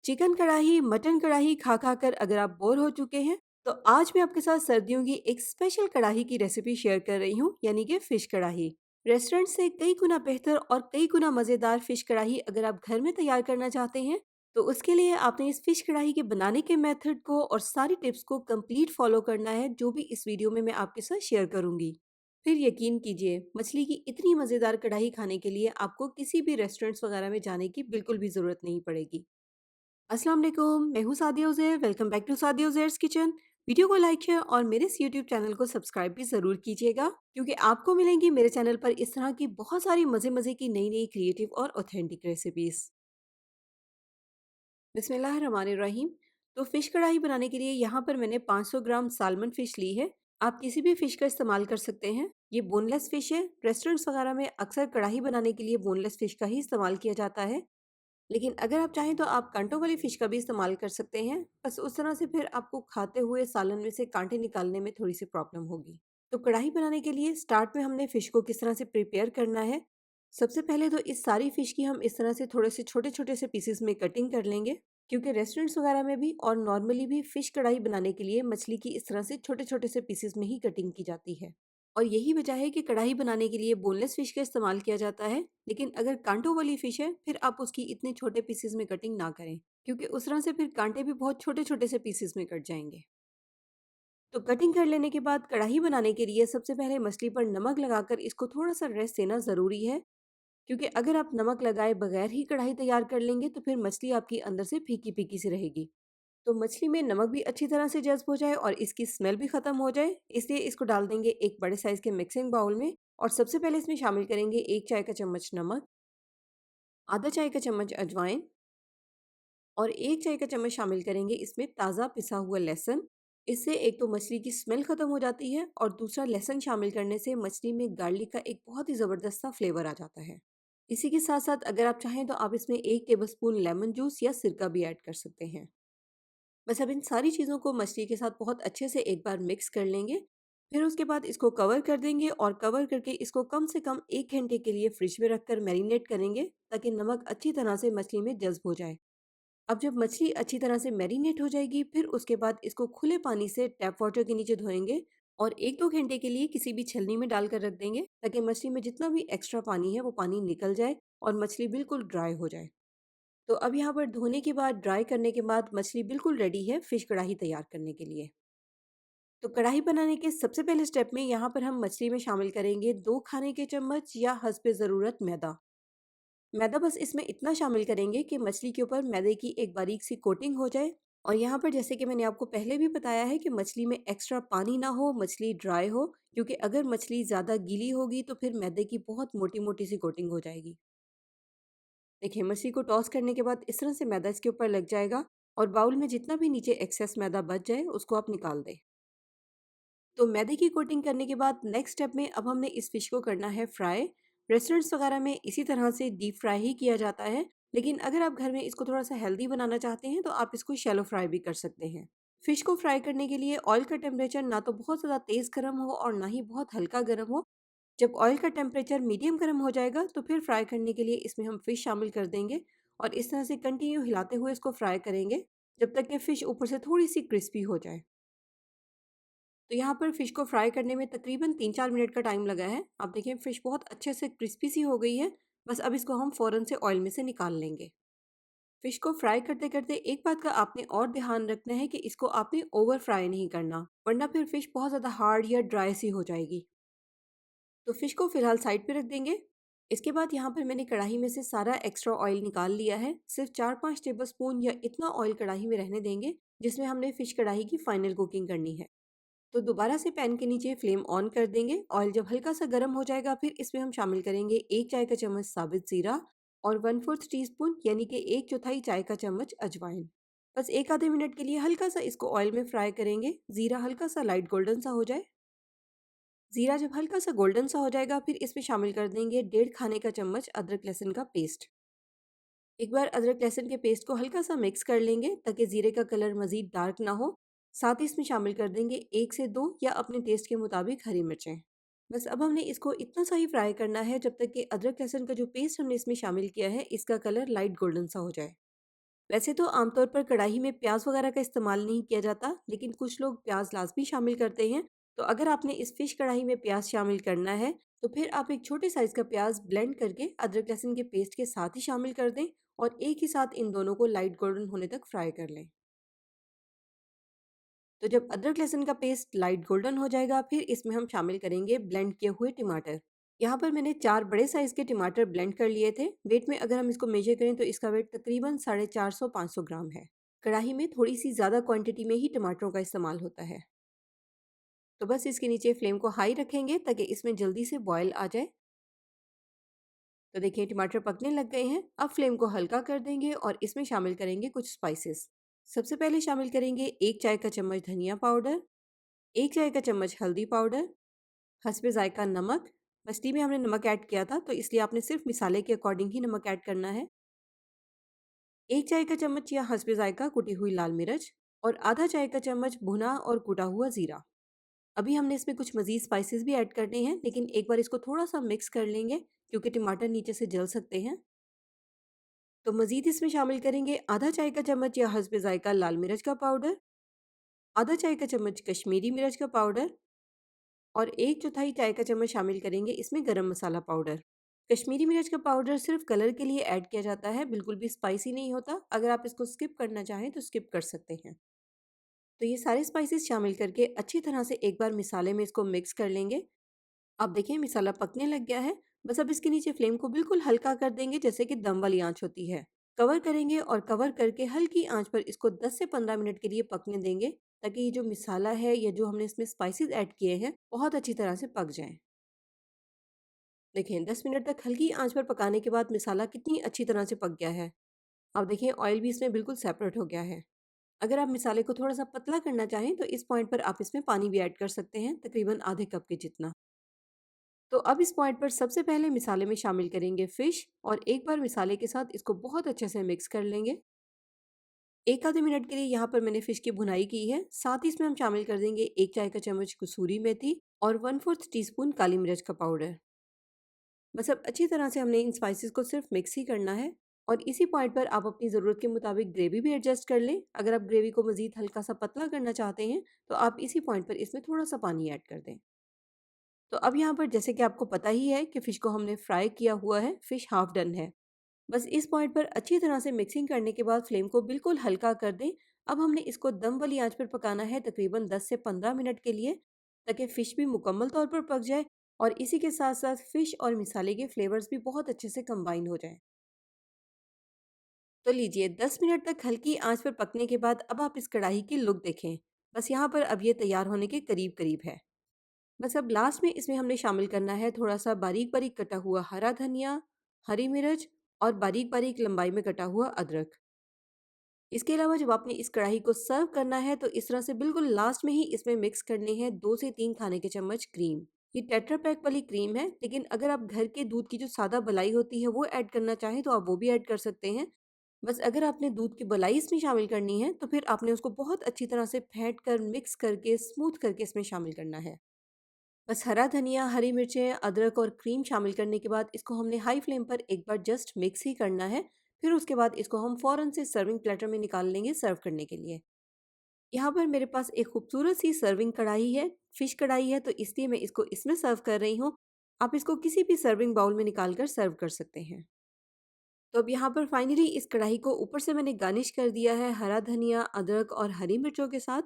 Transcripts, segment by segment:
Chicken कढ़ाई, mutton कढ़ाई खा कर अगर आप बोर हो चुके हैं, तो आज मैं आपके साथ सर्दियों की एक स्पेशल कढ़ाई की रेसिपी शेयर कर रही हूँ, यानी कि फिश कढ़ाई। रेस्टोरेंट से कई गुना बेहतर और कई गुना मज़ेदार फिश कढ़ाई अगर आप घर में तैयार करना चाहते हैं, तो उसके लिए आपने इस फिश कढ़ाई के बनाने के मेथड को और सारी टिप्स को कंप्लीट फॉलो करना है, जो भी इस वीडियो में मैं आपके साथ शेयर करूंगी। फिर यकीन कीजिए, मछली की इतनी मज़ेदार कढ़ाई खाने के लिए आपको किसी भी रेस्टोरेंट्स वगैरह में जाने की बिल्कुल भी ज़रूरत नहीं पड़ेगी। अस्सलाम वालेकुम, मैं हूँ Sadia Uzair. Welcome back to Sadia Uzair's kitchen. Video को लाइक शेयर और मेरे इस यूट्यूब चैनल को सब्सक्राइब भी ज़रूर कीजिएगा, क्योंकि आपको मिलेंगी मेरे चैनल पर इस तरह की बहुत सारी मज़े-मज़े की नई-नई क्रिएटिव और ऑथेंटिक रेसिपीज़। बिस्मिल्लाहिर्रहमानिर्रहीम। तो फ़िश कढ़ाई बनाने के लिए यहाँ पर मैंने 500 ग्राम साल्मन फ़िश ली है। आप किसी भी फ़िश का इस्तेमाल कर सकते हैं। ये बोनलेस फ़िश है। रेस्टोरेंट्स वगैरह में अक्सर कढ़ाई बनाने के लिए बोनलेस फ़िश का ही इस्तेमाल किया जाता है। लेकिन अगर आप चाहें तो आप काँटों वाली फ़िश का भी इस्तेमाल कर सकते हैं। बस उस तरह से फिर आपको खाते हुए सालन में से काँटे निकालने में थोड़ी-सी प्रॉब्लम होगी। तो कढ़ाई बनाने के लिए स्टार्ट में हमने फ़िश को किस तरह से प्रिपेयर करना है। सबसे पहले तो इस सारी फ़िश की हम इस तरह से थोड़े से छोटे-छोटे से पीसेस में कटिंग कर लेंगे, क्योंकि रेस्टोरेंट्स वगैरह में भी और नॉर्मली भी फ़िश कढ़ाई बनाने के लिए मछली की इस तरह से छोटे-छोटे से पीसेस में ही कटिंग की जाती है। और यही वजह है कि कढ़ाई बनाने के लिए बोनलेस फ़िश का इस्तेमाल किया जाता है। लेकिन अगर काँटों वाली फ़िश है, फिर आप उसकी इतने छोटे पीसेस में कटिंग ना करें, क्योंकि उस तरह से फिर काँटे भी बहुत छोटे-छोटे से पीसेस में कट जाएँगे। तो कटिंग कर लेने के बाद कढ़ाई बनाने के लिए सबसे पहले मछली पर नमक लगाकर इसको थोड़ा-सा रेस्ट देना ज़रूरी है, क्योंकि अगर आप नमक लगाए बगैर ही कढ़ाई तैयार कर लेंगे, तो फिर मछली आपकी अंदर से फीकी-फीकी सी रहेगी। तो मछली में नमक भी अच्छी तरह से जज़्ब हो जाए और इसकी स्मेल भी ख़त्म हो जाए, इसलिए इसको डाल देंगे एक बड़े साइज़ के मिक्सिंग बाउल में और सबसे पहले इसमें शामिल करेंगे 1 चाय का चम्मच नमक, आधा चाय का चम्मच अजवाइन और 1 चाय का चम्मच शामिल करेंगे इसमें ताज़ा पिसा हुआ लहसुन। इससे एक तो मछली की स्मेल ख़त्म हो जाती है और दूसरा लहसुन शामिल करने से मछली में गार्लिक का एक बहुत ही ज़बरदस्त सा फ्लेवर आ जाता है। इसी के साथ-साथ अगर आप चाहें तो आप इसमें 1 टेबलस्पून लेमन जूस या सिरका भी ऐड कर सकते हैं। बस अब इन सारी चीज़ों को मछली के साथ बहुत अच्छे से एक बार मिक्स कर लेंगे। फिर उसके बाद इसको कवर कर देंगे और कवर करके इसको कम से कम 1 घंटे के लिए फ्रिज में रखकर मैरिनेट करेंगे, ताकि नमक अच्छी तरह से मछली में जज़्ब हो जाए। अब जब मछली अच्छी तरह से मैरिनेट हो जाएगी, फिर उसके बाद इसको खुले पानी से टैप वाटर के नीचे धोएँगे और 1-2 घंटे के लिए किसी भी छलनी में डालकर रख देंगे, ताकि मछली में जितना भी एक्स्ट्रा पानी है, वो पानी निकल जाए और मछली बिल्कुल ड्राई हो जाए। तो अब यहाँ पर धोने के बाद, ड्राई करने के बाद मछली बिल्कुल रेडी है फिश कढ़ाई तैयार करने के लिए। तो कढ़ाई बनाने के सबसे पहले स्टेप में यहाँ पर हम मछली में शामिल करेंगे 2 खाने के चम्मच या हस्बे ज़रूरत मैदा। मैदा बस इसमें इतना शामिल करेंगे कि मछली के ऊपर मैदे की एक बारीक सी कोटिंग हो जाए। और यहाँ पर जैसे कि मैंने आपको पहले भी बताया है कि मछली में एक्स्ट्रा पानी ना हो, मछली ड्राई हो, क्योंकि अगर मछली ज़्यादा गीली होगी तो फिर मैदे की बहुत मोटी-मोटी सी कोटिंग हो जाएगी। देखिए, मछली को टॉस करने के बाद इस तरह से मैदा इसके ऊपर लग जाएगा और बाउल में जितना भी नीचे एक्सेस मैदा बच जाए उसको आप निकाल दें। तो मैदे की कोटिंग करने के बाद नेक्स्ट स्टेप में अब हमने इस फिश को करना है फ्राई। रेस्टोरेंट्स वगैरह में इसी तरह से डीप फ्राई ही किया जाता है, लेकिन अगर आप घर में इसको थोड़ा सा हेल्दी बनाना चाहते हैं तो आप इसको शैलो फ्राई भी कर सकते हैं। फिश को फ्राई करने के लिए ऑयल का टेम्परेचर ना तो बहुत ज़्यादा तेज़ गर्म हो और ना ही बहुत हल्का गर्म हो। जब ऑयल का टेम्परेचर मीडियम गर्म हो जाएगा, तो फिर फ्राई करने के लिए इसमें हम फिश शामिल कर देंगे और इस तरह से कंटिन्यू हिलाते हुए इसको फ्राई करेंगे, जब तक कि फिश ऊपर से थोड़ी सी क्रिस्पी हो जाए। तो यहाँ पर फ़िश को फ्राई करने में तकरीबन 3-4 मिनट का टाइम लगा है। आप देखिए, फ़िश बहुत अच्छे से क्रिस्पी सी हो गई है। बस अब इसको हम फ़ौरन से ऑयल में से निकाल लेंगे। फ़िश को फ्राई करते-करते एक बात का आपने और ध्यान रखना है कि इसको आपने ओवर फ्राई नहीं करना, वरना फिर फ़िश बहुत ज़्यादा हार्ड या ड्राई सी हो जाएगी। तो फ़िश को फ़िलहाल साइड पे रख देंगे। इसके बाद यहाँ पर मैंने कढ़ाई में से सारा एक्स्ट्रा ऑयल निकाल लिया है। सिर्फ़ 4-5 टेबलस्पून या इतना ऑयल कढ़ाई में रहने देंगे, जिसमें हमने फ़िश कढ़ाई की फाइनल कुकिंग करनी है। तो दोबारा से पैन के नीचे फ्लेम ऑन कर देंगे। ऑयल जब हल्का सा गर्म हो जाएगा, फिर इसमें हम शामिल करेंगे 1 चाय का चम्मच साबित ज़ीरा और 1/4 टीस्पून यानी कि 1/4 चाय का चम्मच अजवाइन। बस 1 आधे मिनट के लिए हल्का सा इसको ऑयल में फ्राई करेंगे। ज़ीरा हल्का सा लाइट गोल्डन सा हो जाए। ज़ीरा जब हल्का सा गोल्डन सा हो जाएगा, फिर इसमें शामिल कर देंगे 1.5 खाने का चम्मच अदरक लहसुन का पेस्ट। एक बार अदरक लहसुन के पेस्ट को हल्का सा मिक्स कर लेंगे, ताकि ज़ीरे का कलर मज़ीद डार्क ना हो। साथ ही इसमें शामिल कर देंगे 1 से 2 या अपने टेस्ट के मुताबिक हरी मिर्चें। बस अब हमने इसको इतना सा ही फ्राई करना है, जब तक कि अदरक लहसुन का जो पेस्ट हमने इसमें शामिल किया है, इसका कलर लाइट गोल्डन सा हो जाए। वैसे तो आमतौर पर कढ़ाई में प्याज वगैरह का इस्तेमाल नहीं किया जाता, लेकिन कुछ लोग प्याज लाजमी शामिल करते हैं। तो अगर आपने इस फिश कढ़ाई में प्याज शामिल करना है, तो फिर आप एक छोटे साइज का प्याज ब्लेंड करके अदरक लहसुन के पेस्ट के साथ ही शामिल कर दें और एक ही साथ इन दोनों को लाइट गोल्डन होने तक फ्राई कर लें। तो जब अदरक लहसुन का पेस्ट लाइट गोल्डन हो जाएगा, फिर इसमें हम शामिल करेंगे ब्लेंड किए हुए टमाटर। यहाँ पर मैंने 4 बड़े साइज़ के टमाटर ब्लेंड कर लिए थे। वेट में अगर हम इसको मेज़र करें तो इसका वेट तकरीबन 450-500 ग्राम है। कढ़ाई में थोड़ी-सी ज़्यादा क्वांटिटी में ही टमाटरों का इस्तेमाल होता है। तो बस इसके नीचे फ्लेम को हाई रखेंगे ताकि इसमें जल्दी से बॉयल आ जाए। तो देखिए टमाटर पकने लग गए हैं। अब फ्लेम को हल्का कर देंगे और इसमें शामिल करेंगे कुछ स्पाइसेस। सबसे पहले शामिल करेंगे 1 चाय का चम्मच धनिया पाउडर, 1 चाय का चम्मच हल्दी पाउडर, हस्बे ज़ायक़ा नमक। मछली में हमने नमक ऐड किया था, तो इसलिए आपने सिर्फ मिसाले के अकॉर्डिंग ही नमक ऐड करना है। 1 चाय का चम्मच या हस्बे ज़ायक़ा कुटी हुई लाल मिर्च और आधा चाय का चम्मच भुना और कूटा हुआ ज़ीरा। अभी हमने इसमें कुछ मज़ीद स्पाइसेस भी ऐड करने हैं, लेकिन एक बार इसको थोड़ा-सा मिक्स कर लेंगे क्योंकि टमाटर नीचे से जल सकते हैं। तो मज़ीद इसमें शामिल करेंगे आधा चाय का चम्मच या हस्बे ज़ायक़ा लाल मिर्च का पाउडर, आधा चाय का चम्मच कश्मीरी मिर्च का पाउडर और 1 चौथाई चाय का चम्मच शामिल करेंगे इसमें गरम मसाला पाउडर। कश्मीरी मिर्च का पाउडर सिर्फ कलर के लिए ऐड किया जाता है, बिल्कुल भी स्पाइसी नहीं होता। अगर आप इसको स्किप करना चाहें तो स्किप कर सकते हैं। तो ये सारे स्पाइसेस शामिल करके अच्छी तरह से एक बार मिसाले में इसको मिक्स कर लेंगे। अब देखिए मिसाला पकने लग गया है। बस अब इसके नीचे फ्लेम को बिल्कुल हल्का कर देंगे, जैसे कि दम वाली आंच होती है। कवर करेंगे और कवर करके हल्की आंच पर इसको 10 से 15 मिनट के लिए पकने देंगे, ताकि ये जो मिसाला है या जो हमने इसमें स्पाइसेस ऐड किए हैं बहुत अच्छी तरह से पक जाएं। देखिए 10 मिनट तक हल्की आंच पर पकाने के बाद मिसाला कितनी अच्छी तरह से पक गया है। अब देखिए ऑयल भी इसमें बिल्कुल सेपरेट हो गया है। अगर आप मिसाले को थोड़ा सा पतला करना चाहें तो इस पॉइंट पर आप इसमें पानी भी ऐड कर सकते हैं, तकरीबन आधे कप के जितना। तो अब इस पॉइंट पर सबसे पहले मिसाले में शामिल करेंगे फिश और एक बार मिसाले के साथ इसको बहुत अच्छे से मिक्स कर लेंगे। एक आधे मिनट के लिए यहाँ पर मैंने फिश की भुनाई की है। साथ ही इसमें हम शामिल कर देंगे 1 चाय का चम्मच कसूरी मेथी और 1/4 टीस्पून काली मिर्च का पाउडर। बस अब अच्छी तरह से हमने इन स्पाइसेस को सिर्फ मिक्स ही करना है। और इसी पॉइंट पर आप अपनी ज़रूरत के मुताबिक ग्रेवी भी एडजस्ट कर लें। अगर आप ग्रेवी को मज़ीद हल्का सा पतला करना चाहते हैं तो आप इसी पॉइंट पर इसमें थोड़ा सा पानी ऐड कर दें। तो अब यहाँ पर जैसे कि आपको पता ही है कि फ़िश को हमने फ्राई किया हुआ है, फ़िश हाफ डन है। बस इस पॉइंट पर अच्छी तरह से मिक्सिंग करने के बाद फ्लेम को बिल्कुल हल्का कर दें। अब हमने इसको दम वाली आंच पर पकाना है तकरीबन 10 से 15 मिनट के लिए, ताकि फ़िश भी मुकम्मल तौर पर पक जाए और इसी के साथ साथ फ़िश और मिसाले के फ्लेवर्स भी बहुत अच्छे से कंबाइन हो जाएं। तो लीजिए 10 मिनट तक हल्की आंच पर पकने के बाद अब आप इस कढ़ाई की लुक देखें। बस यहाँ पर अब ये तैयार होने के करीब करीब है। बस अब लास्ट में इसमें हमने शामिल करना है थोड़ा सा बारीक बारीक कटा हुआ हरा धनिया, हरी मिर्च और बारीक बारीक लंबाई में कटा हुआ अदरक। इसके अलावा जब आपने इस कढ़ाई को सर्व करना है तो इस तरह से बिल्कुल लास्ट में ही इसमें मिक्स करनी है 2 से 3 खाने के चम्मच क्रीम। ये टेट्रा पैक वाली क्रीम है, लेकिन अगर आप घर के दूध की जो सादा मलाई होती है वो ऐड करना चाहें तो आप वो भी ऐड कर सकते हैं। बस अगर आपने दूध की मलाई इसमें शामिल करनी है तो फिर आपने उसको बहुत अच्छी तरह से फेंट कर मिक्स करके स्मूथ करके इसमें शामिल करना है। बस हरा धनिया, हरी मिर्चें, अदरक और क्रीम शामिल करने के बाद इसको हमने हाई फ्लेम पर एक बार जस्ट मिक्स ही करना है। फिर उसके बाद इसको हम फ़ौरन से सर्विंग प्लेटर में निकाल लेंगे सर्व करने के लिए। यहाँ पर मेरे पास एक खूबसूरत सी सर्विंग कढ़ाई है, फ़िश कढ़ाई है, तो इसलिए मैं इसको इसमें सर्व कर रही हूँ। आप इसको किसी भी सर्विंग बाउल में निकाल कर सर्व कर सकते हैं। तो अब यहाँ पर फाइनली इस कढ़ाई को ऊपर से मैंने गार्निश कर दिया है हरा धनिया, अदरक और हरी मिर्चों के साथ।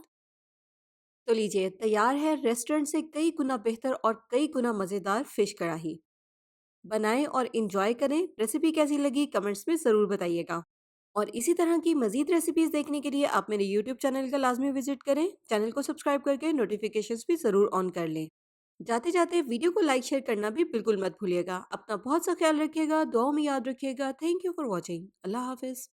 तो लीजिए तैयार है रेस्टोरेंट से कई गुना बेहतर और कई गुना मज़ेदार फ़िश कढ़ाई। बनाएं और इंजॉय करें। रेसिपी कैसी लगी कमेंट्स में ज़रूर बताइएगा। और इसी तरह की मज़ीद रेसिपीज़ देखने के लिए आप मेरे यूट्यूब चैनल का लाजमी विजिट करें। चैनल को सब्सक्राइब करके नोटिफिकेशंस भी ज़रूर ऑन कर लें। जाते जाते वीडियो को लाइक शेयर करना भी बिल्कुल मत भूलिएगा। अपना बहुत सा ख्याल रखिएगा, दुआओं में याद रखिएगा। Thank you for watching. अल्लाह हाफिज़।